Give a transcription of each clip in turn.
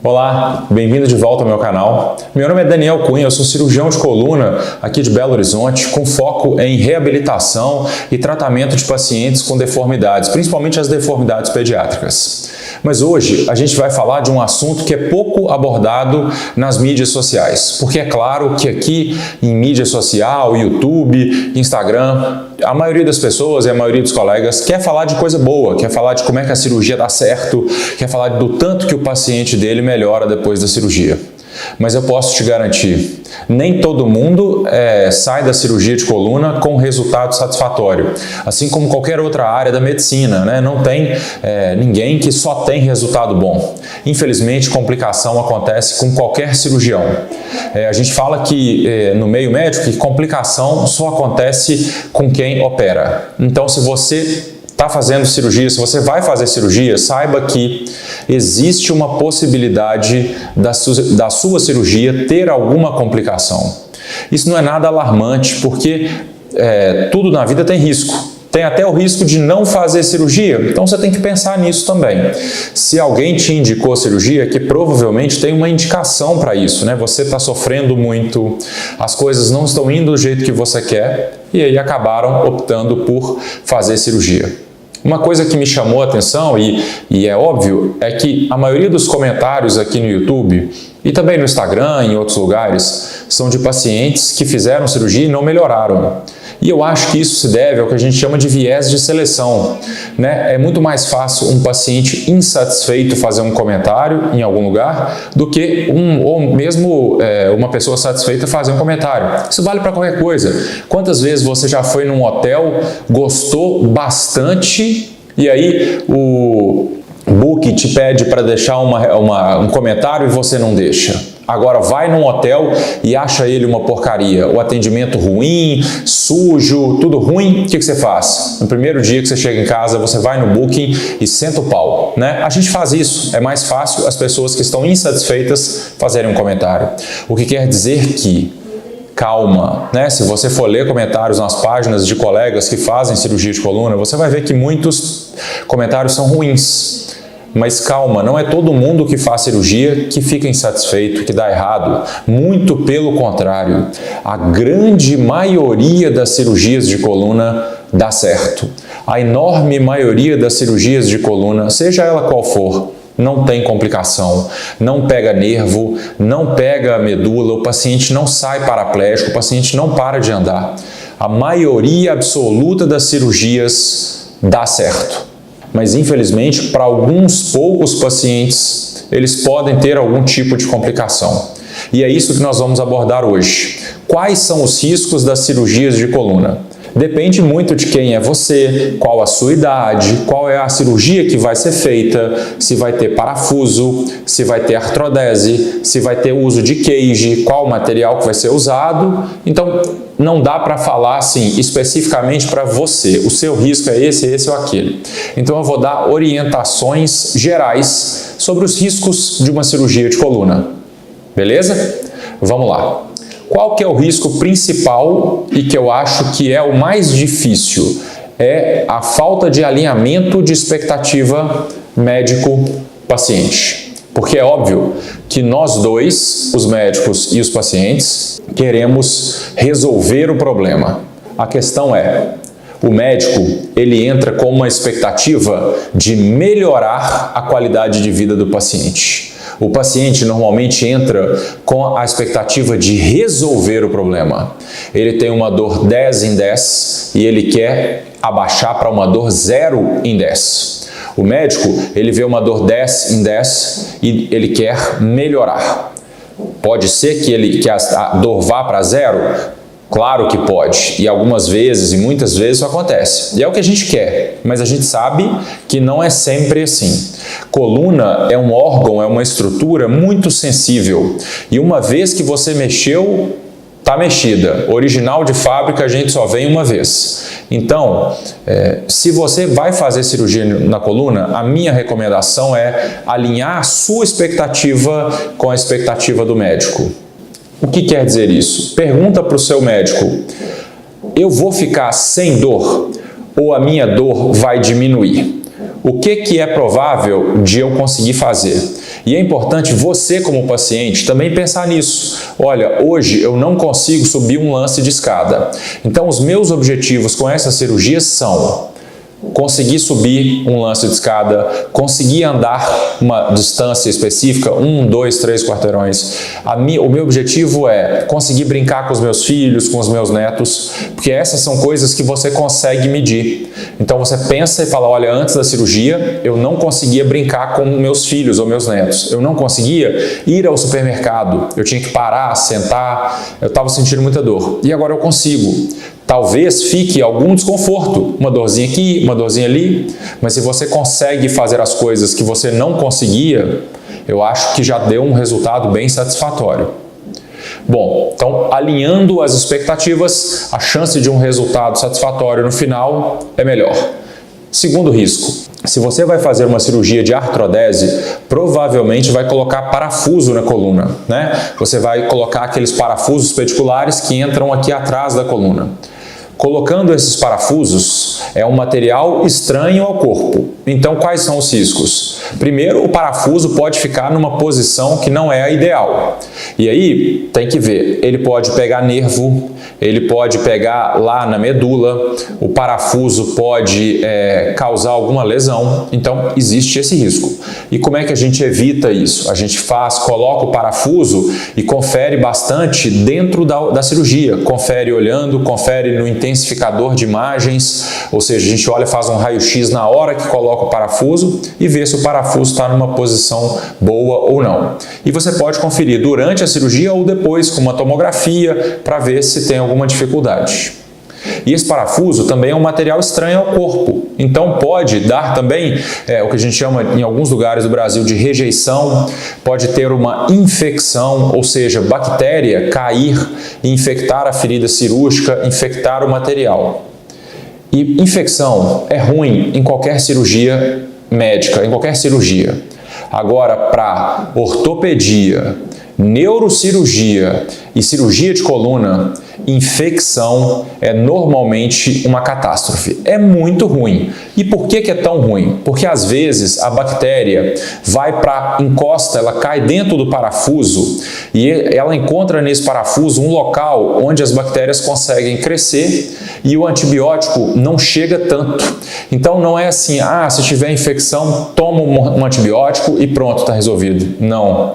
Olá, bem-vindo de volta ao meu canal. Meu nome é Daniel Cunha, eu sou cirurgião de coluna aqui de Belo Horizonte, com foco em reabilitação e tratamento de pacientes com deformidades, principalmente as deformidades pediátricas. Mas hoje a gente vai falar de um assunto que é pouco abordado nas mídias sociais, porque é claro que aqui em mídia social, YouTube, Instagram, a maioria das pessoas e a maioria dos colegas quer falar de coisa boa, quer falar de como é que a cirurgia dá certo, quer falar do tanto que o paciente dele melhora depois da cirurgia. Mas eu posso te garantir, nem todo mundo sai da cirurgia de coluna com resultado satisfatório. Assim como qualquer outra área da medicina, né? Não tem ninguém que só tem resultado bom. Infelizmente, complicação acontece com qualquer cirurgião. A gente fala que no meio médico que complicação só acontece com quem opera. Então, se você está fazendo cirurgia, se você vai fazer cirurgia, saiba que existe uma possibilidade da sua cirurgia ter alguma complicação. Isso não é nada alarmante, porque tudo na vida tem risco. Tem até o risco de não fazer cirurgia, então você tem que pensar nisso também. Se alguém te indicou cirurgia, que provavelmente tem uma indicação para isso, né? Você está sofrendo muito, as coisas não estão indo do jeito que você quer, e aí acabaram optando por fazer cirurgia. Uma coisa que me chamou a atenção, e é óbvio, é que a maioria dos comentários aqui no YouTube e também no Instagram e em outros lugares são de pacientes que fizeram cirurgia e não melhoraram. E eu acho que isso se deve ao que a gente chama de viés de seleção, né? É muito mais fácil um paciente insatisfeito fazer um comentário em algum lugar do que uma pessoa satisfeita fazer um comentário. Isso vale para qualquer coisa. Quantas vezes você já foi num hotel, gostou bastante e aí o book te pede para deixar um comentário e você não deixa? Agora vai num hotel e acha ele uma porcaria, o atendimento ruim, sujo, tudo ruim, o que você faz? No primeiro dia que você chega em casa, você vai no Booking e senta o pau, né? A gente faz isso, é mais fácil as pessoas que estão insatisfeitas fazerem um comentário. O que quer dizer que, calma, né? Se você for ler comentários nas páginas de colegas que fazem cirurgia de coluna, você vai ver que muitos comentários são ruins. Mas calma, não é todo mundo que faz cirurgia que fica insatisfeito, que dá errado. Muito pelo contrário. A grande maioria das cirurgias de coluna dá certo. A enorme maioria das cirurgias de coluna, seja ela qual for, não tem complicação, não pega nervo, não pega medula, o paciente não sai paraplégico, o paciente não para de andar. A maioria absoluta das cirurgias dá certo. Mas infelizmente, para alguns poucos pacientes, eles podem ter algum tipo de complicação. E é isso que nós vamos abordar hoje. Quais são os riscos das cirurgias de coluna? Depende muito de quem é você, qual a sua idade, qual é a cirurgia que vai ser feita, se vai ter parafuso, se vai ter artrodese, se vai ter uso de cage, qual o material que vai ser usado. Então, não dá para falar assim especificamente para você, o seu risco é esse ou aquele. Então, eu vou dar orientações gerais sobre os riscos de uma cirurgia de coluna. Beleza? Vamos lá. Qual que é o risco principal e que eu acho que é o mais difícil? É a falta de alinhamento de expectativa médico-paciente. Porque é óbvio que nós dois, os médicos e os pacientes, queremos resolver o problema. A questão é, o médico, ele entra com uma expectativa de melhorar a qualidade de vida do paciente. O paciente normalmente entra com a expectativa de resolver o problema. Ele tem uma dor 10 em 10 e ele quer abaixar para uma dor 0 em 10. O médico, ele vê uma dor 10 em 10 e ele quer melhorar. Pode ser que a dor vá para 0? Claro que pode, e algumas vezes, e muitas vezes isso acontece. E é o que a gente quer, mas a gente sabe que não é sempre assim. Coluna é um órgão, é uma estrutura muito sensível. E uma vez que você mexeu, está mexida. Original de fábrica a gente só vem uma vez. Então, se você vai fazer cirurgia na coluna, a minha recomendação é alinhar a sua expectativa com a expectativa do médico. O que quer dizer isso? Pergunta para o seu médico, eu vou ficar sem dor ou a minha dor vai diminuir? O que é provável de eu conseguir fazer? E é importante você, como paciente, também pensar nisso. Olha, hoje eu não consigo subir um lance de escada. Então, os meus objetivos com essa cirurgia são conseguir subir um lance de escada, conseguir andar uma distância específica, 1, 2, 3 quarteirões. O meu objetivo é conseguir brincar com os meus filhos, com os meus netos, porque essas são coisas que você consegue medir. Então você pensa e fala, olha, antes da cirurgia eu não conseguia brincar com meus filhos ou meus netos, eu não conseguia ir ao supermercado, eu tinha que parar, sentar, eu estava sentindo muita dor. E agora eu consigo. Talvez fique algum desconforto, uma dorzinha aqui, uma dorzinha ali, mas se você consegue fazer as coisas que você não conseguia, eu acho que já deu um resultado bem satisfatório. Bom, então alinhando as expectativas, a chance de um resultado satisfatório no final é melhor. Segundo risco, se você vai fazer uma cirurgia de artrodese, provavelmente vai colocar parafuso na coluna, né? Você vai colocar aqueles parafusos pediculares que entram aqui atrás da coluna. Colocando esses parafusos, é um material estranho ao corpo. Então, quais são os riscos? Primeiro, o parafuso pode ficar numa posição que não é a ideal. E aí, tem que ver, ele pode pegar nervo, ele pode pegar lá na medula, o parafuso pode causar alguma lesão. Então, existe esse risco. E como é que a gente evita isso? A gente coloca o parafuso e confere bastante dentro da cirurgia. Confere olhando, confere no intensificador de imagens, ou seja, a gente olha, faz um raio-x na hora que coloca o parafuso e vê se o parafuso está numa posição boa ou não. E você pode conferir durante a cirurgia ou depois com uma tomografia para ver se tem alguma dificuldade. E esse parafuso também é um material estranho ao corpo, então pode dar também o que a gente chama em alguns lugares do Brasil de rejeição, pode ter uma infecção, ou seja, bactéria cair e infectar a ferida cirúrgica, infectar o material. E infecção é ruim em qualquer cirurgia médica, em qualquer cirurgia. Agora, para ortopedia, neurocirurgia e cirurgia de coluna, infecção é normalmente uma catástrofe. É muito ruim. E por que é tão ruim? Porque às vezes a bactéria encosta, ela cai dentro do parafuso e ela encontra nesse parafuso um local onde as bactérias conseguem crescer e o antibiótico não chega tanto. Então não é assim, se tiver infecção, toma um antibiótico e pronto, está resolvido. Não.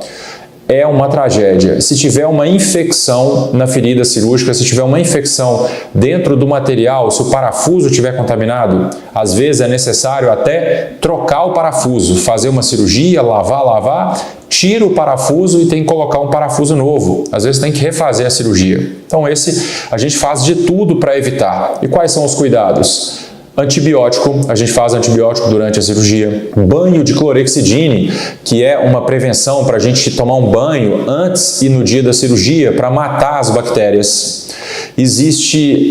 É uma tragédia. Se tiver uma infecção na ferida cirúrgica, se tiver uma infecção dentro do material, se o parafuso estiver contaminado, às vezes é necessário até trocar o parafuso, fazer uma cirurgia, lavar, tira o parafuso e tem que colocar um parafuso novo. Às vezes tem que refazer a cirurgia. Então a gente faz de tudo para evitar. E quais são os cuidados? Antibiótico, a gente faz antibiótico durante a cirurgia. Banho de clorexidine, que é uma prevenção para a gente tomar um banho antes e no dia da cirurgia para matar as bactérias. Existe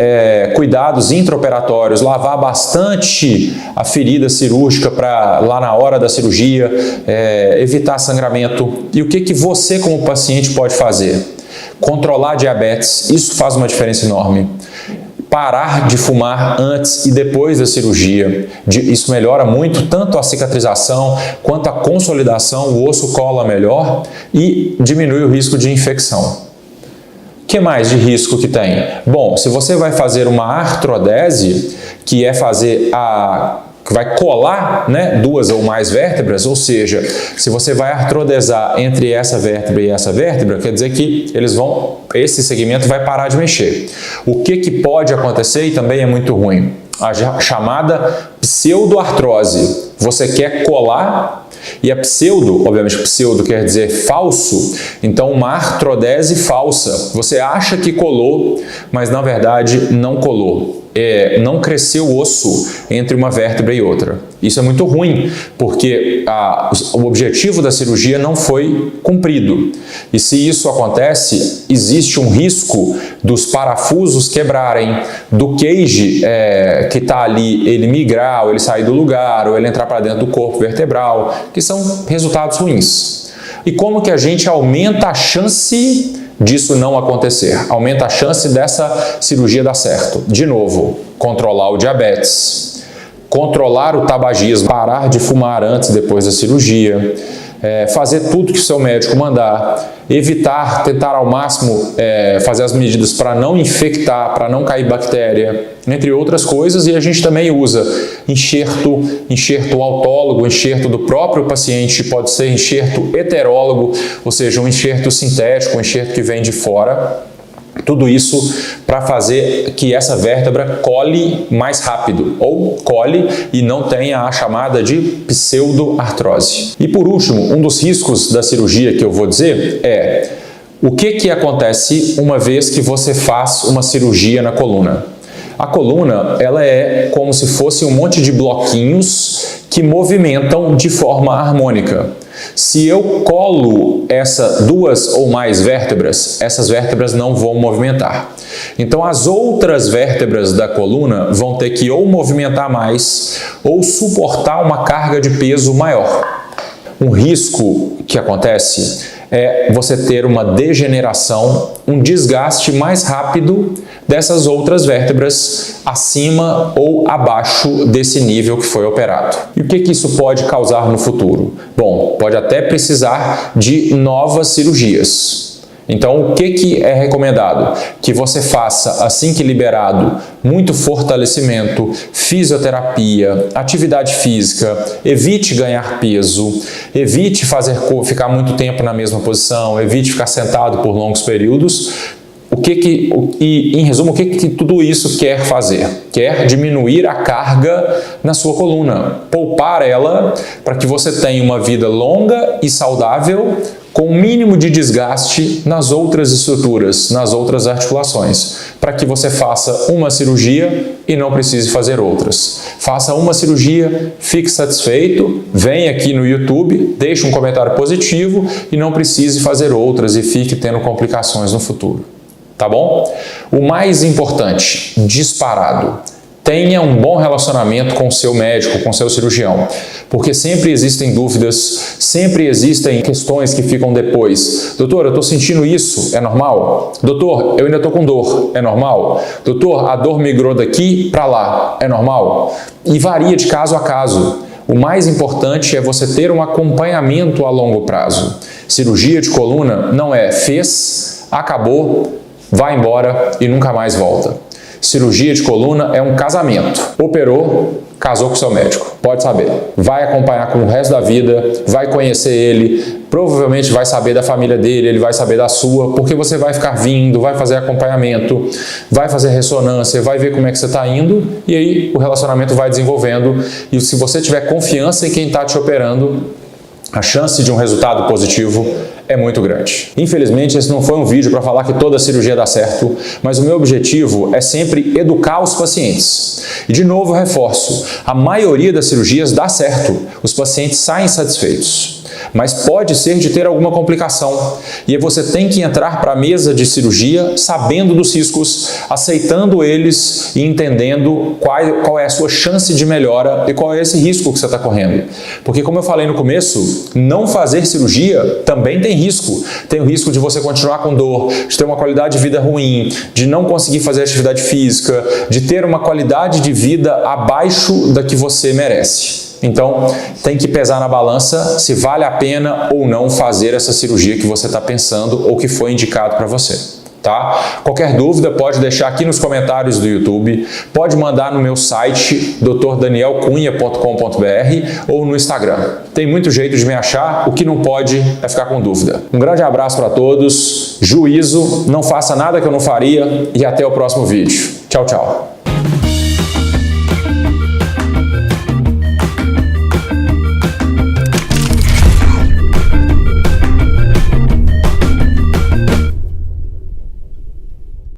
cuidados intraoperatórios, lavar bastante a ferida cirúrgica para lá na hora da cirurgia, evitar sangramento. E o que você como paciente pode fazer? Controlar a diabetes, isso faz uma diferença enorme. Parar de fumar antes e depois da cirurgia. Isso melhora muito tanto a cicatrização quanto a consolidação, o osso cola melhor e diminui o risco de infecção. O que mais de risco que tem? Bom, se você vai fazer uma artrodese, que é fazer que vai colar, né, 2 ou mais vértebras, ou seja, se você vai artrodesar entre essa vértebra e essa vértebra, quer dizer que esse segmento vai parar de mexer. O que pode acontecer e também é muito ruim? A chamada pseudoartrose. Você quer colar e a obviamente pseudo quer dizer falso, então uma artrodese falsa. Você acha que colou, mas na verdade não colou. Não cresceu o osso entre uma vértebra e outra. Isso é muito ruim, porque o objetivo da cirurgia não foi cumprido. E se isso acontece, existe um risco dos parafusos quebrarem, do cage que está ali, ele migrar, ou ele sair do lugar, ou ele entrar para dentro do corpo vertebral, que são resultados ruins. E como que a gente aumenta a chance disso não acontecer? Aumenta a chance dessa cirurgia dar certo. De novo, controlar o diabetes, controlar o tabagismo, parar de fumar antes e depois da cirurgia, fazer tudo que o seu médico mandar, tentar ao máximo fazer as medidas para não infectar, para não cair bactéria, entre outras coisas. E a gente também usa enxerto autólogo, enxerto do próprio paciente, pode ser enxerto heterólogo, ou seja, um enxerto sintético, um enxerto que vem de fora. Tudo isso para fazer que essa vértebra cole mais rápido, ou cole e não tenha a chamada de pseudoartrose. E por último, um dos riscos da cirurgia que eu vou dizer é o que acontece uma vez que você faz uma cirurgia na coluna. A coluna, ela é como se fosse um monte de bloquinhos que movimentam de forma harmônica. Se eu colo duas ou mais vértebras, essas vértebras não vão movimentar. Então, as outras vértebras da coluna vão ter que ou movimentar mais ou suportar uma carga de peso maior. Um risco que acontece é você ter uma degeneração, um desgaste mais rápido dessas outras vértebras acima ou abaixo desse nível que foi operado. E o que isso pode causar no futuro? Bom, pode até precisar de novas cirurgias. Então, o que é recomendado? Que você faça, assim que liberado, muito fortalecimento, fisioterapia, atividade física, evite ganhar peso, evite ficar muito tempo na mesma posição, evite ficar sentado por longos períodos. Em resumo, o que tudo isso quer fazer? Quer diminuir a carga na sua coluna, poupar ela para que você tenha uma vida longa e saudável, com o mínimo de desgaste nas outras estruturas, nas outras articulações, para que você faça uma cirurgia e não precise fazer outras. Faça uma cirurgia, fique satisfeito, venha aqui no YouTube, deixe um comentário positivo e não precise fazer outras e fique tendo complicações no futuro. Tá bom? O mais importante, disparado, tenha um bom relacionamento com o seu médico, com o seu cirurgião, porque sempre existem dúvidas, sempre existem questões que ficam depois. Doutor, eu estou sentindo isso, é normal? Doutor, eu ainda estou com dor, é normal? Doutor, a dor migrou daqui para lá, é normal? E varia de caso a caso. O mais importante é você ter um acompanhamento a longo prazo. Cirurgia de coluna não é fez, acabou, vai embora e nunca mais volta. Cirurgia de coluna é um casamento. Operou, casou com o seu médico. Pode saber. Vai acompanhar com o resto da vida, vai conhecer ele, provavelmente vai saber da família dele, ele vai saber da sua, porque você vai ficar vindo, vai fazer acompanhamento, vai fazer ressonância, vai ver como é que você está indo e aí o relacionamento vai desenvolvendo. E se você tiver confiança em quem está te operando, a chance de um resultado positivo é muito grande. Infelizmente, esse não foi um vídeo para falar que toda cirurgia dá certo, mas o meu objetivo é sempre educar os pacientes. E de novo eu reforço, a maioria das cirurgias dá certo, os pacientes saem satisfeitos. Mas pode ser de ter alguma complicação. E você tem que entrar para a mesa de cirurgia sabendo dos riscos, aceitando eles e entendendo qual é a sua chance de melhora e qual é esse risco que você está correndo. Porque, como eu falei no começo, não fazer cirurgia também tem risco. Tem o risco de você continuar com dor, de ter uma qualidade de vida ruim, de não conseguir fazer atividade física, de ter uma qualidade de vida abaixo da que você merece. Então, tem que pesar na balança se vale a pena ou não fazer essa cirurgia que você está pensando ou que foi indicado para você. Tá? Qualquer dúvida pode deixar aqui nos comentários do YouTube, pode mandar no meu site drdanielcunha.com.br ou no Instagram. Tem muito jeito de me achar, o que não pode é ficar com dúvida. Um grande abraço para todos, juízo, não faça nada que eu não faria e até o próximo vídeo. Tchau, tchau.